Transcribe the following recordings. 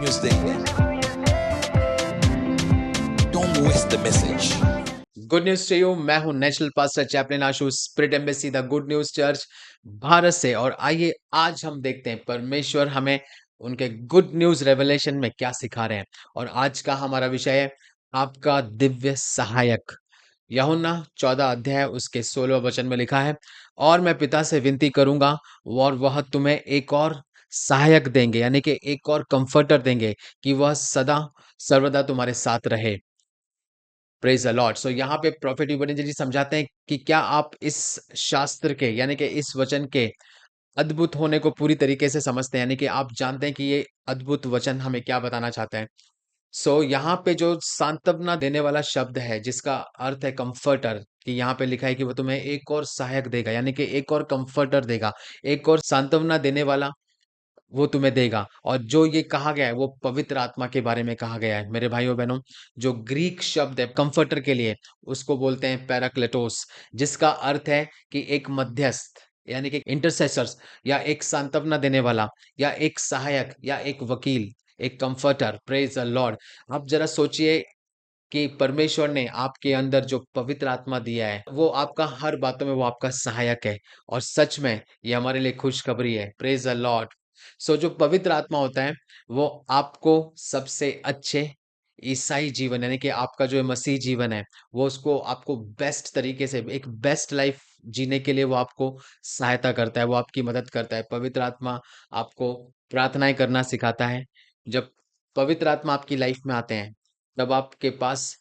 News देंगे। Don't waste the message. Good news to you. मैं हूं national pastor chaplain Ashu, spirit embassy the good news church Bharat से। और आइए आज हम देखते हैं परमेश्वर हमें उनके गुड न्यूज रेवलेशन में क्या सिखा रहे हैं। और आज का हमारा विषय है आपका दिव्य सहायक। यूहन्ना 14 अध्याय उसके 16 वचन में लिखा है, और मैं पिता से विनती करूंगा और वह तुम्हें एक और सहायक देंगे, यानी कि एक और कंफर्टर देंगे, कि वह सदा सर्वदा तुम्हारे साथ रहे। Praise the Lord. सो यहाँ पे प्रॉफिट इब्राहिम जी समझाते हैं कि क्या आप इस शास्त्र के, यानी कि इस वचन के अद्भुत होने को पूरी तरीके से समझते हैं, यानी कि आप जानते हैं कि ये अद्भुत वचन हमें क्या बताना चाहते हैं। सो यहाँ पे जो सांत्वना देने वाला शब्द है, जिसका अर्थ है कंफर्टर, कि यहाँ पे लिखा है कि वो तुम्हें एक और सहायक देगा, यानी कि एक और कंफर्टर देगा, एक और सांत्वना देने वाला वो तुम्हें देगा। और जो ये कहा गया है वो पवित्र आत्मा के बारे में कहा गया है मेरे भाइयों बहनों। जो ग्रीक शब्द है कंफर्टर के लिए, उसको बोलते हैं पैराक्लेटोस, जिसका अर्थ है कि एक मध्यस्थ, यानी कि इंटरसेसर्स, या एक सांत्वना देने वाला, या एक सहायक, या एक वकील, एक कंफर्टर। Praise the Lord. आप जरा सोचिए कि परमेश्वर ने आपके अंदर जो पवित्र आत्मा दिया है, वो आपका हर बातों में वो आपका सहायक है। और सच में ये हमारे लिए खुशखबरी है। Praise the Lord. सो जो पवित्र आत्मा होता है वो आपको सबसे अच्छे ईसाई जीवन, यानी कि आपका जो मसीह जीवन है, वो उसको आपको बेस्ट तरीके से एक बेस्ट लाइफ जीने के लिए वो आपको सहायता करता है, वो आपकी मदद करता है। पवित्र आत्मा आपको प्रार्थनाएं करना सिखाता है। जब पवित्र आत्मा आपकी लाइफ में आते हैं, तब आपके पास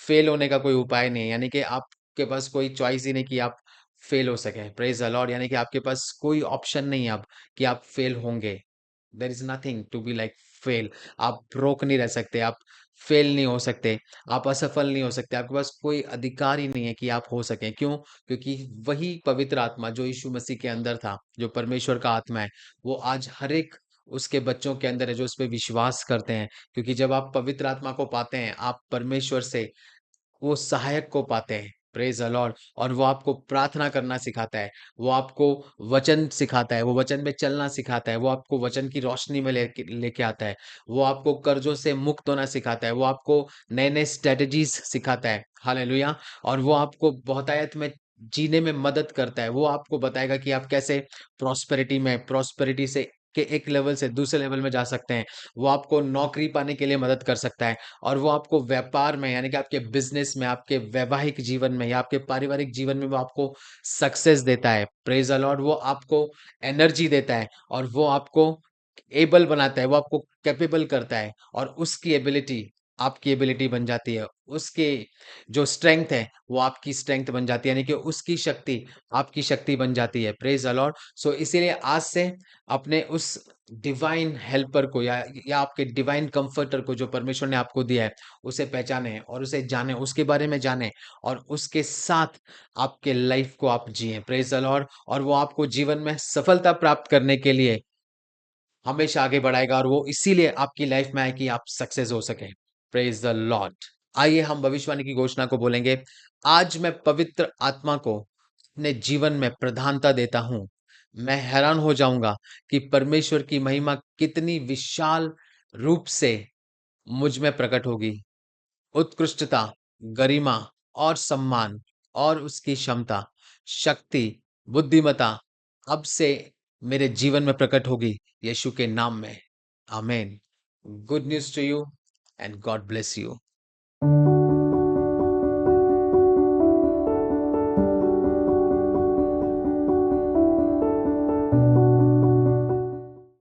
फेल होने का कोई उपाय नहीं है, यानी कि आपके पास कोई चॉइस ही नहीं कि आप फेल हो सके। Praise the Lord. यानी कि आपके पास कोई ऑप्शन नहीं है अब कि आप फेल होंगे। There is nothing to be like fail. आप रोक नहीं रह सकते, आप फेल नहीं हो सकते, आप असफल नहीं हो सकते। आपके पास कोई अधिकार ही नहीं है कि आप हो सकें। क्यों? क्योंकि वही पवित्र आत्मा जो यीशु मसीह के अंदर था, जो परमेश्वर का आत्मा है, वो आज हर एक उसके बच्चों के अंदर है जो उस पे विश्वास करते हैं। क्योंकि जब आप पवित्र आत्मा को पाते हैं, आप परमेश्वर से वो सहायक को पाते हैं। Praise the Lord. और वो आपको प्रार्थना करना सिखाता है, वो आपको वचन सिखाता है, वो वचन में चलना सिखाता है, वो आपको वचन की रोशनी में लेके आता है, वो आपको कर्जों से मुक्त होना सिखाता है, वो आपको नए नए स्ट्रेटजीज सिखाता है। हालेलुया। और वो आपको बहुतायत में जीने में मदद करता है। वो आपको बताएगा कि आप कैसे प्रॉस्पेरिटी से के एक लेवल से दूसरे लेवल में जा सकते हैं। वो आपको नौकरी पाने के लिए मदद कर सकता है। और वो आपको व्यापार में, यानी कि आपके बिजनेस में, आपके वैवाहिक जीवन में, या आपके पारिवारिक जीवन में वो आपको सक्सेस देता है। Praise the Lord. वो आपको एनर्जी देता है, और वो आपको एबल बनाता है, वो आपको कैपेबल करता है। और उसकी एबिलिटी आपकी एबिलिटी बन जाती है, उसके जो स्ट्रेंथ है वो आपकी स्ट्रेंथ बन जाती है, यानी कि उसकी शक्ति आपकी शक्ति बन जाती है। Praise the Lord. सो इसीलिए आज से अपने उस डिवाइन हेल्पर को, या आपके डिवाइन कंफर्टर को जो परमेश्वर ने आपको दिया है, उसे पहचाने और उसे जाने, उसके बारे में जाने, और उसके साथ आपके लाइफ को आप जिए। Praise the Lord. और वो आपको जीवन में सफलता प्राप्त करने के लिए हमेशा आगे बढ़ाएगा, और वो इसीलिए आपकी लाइफ में आए कि आप सक्सेस हो सके। Praise the Lord. आइए हम भविष्यवाणी की घोषणा को बोलेंगे। आज मैं पवित्र आत्मा को अपने जीवन में प्रधानता देता हूं। मैं हैरान हो जाऊंगा कि परमेश्वर की महिमा कितनी विशाल रूप से मुझ में प्रकट होगी। उत्कृष्टता, गरिमा और सम्मान, और उसकी क्षमता, शक्ति, बुद्धिमता अब से मेरे जीवन में प्रकट होगी, यीशु के नाम में। आमीन। Good news to you and god bless you.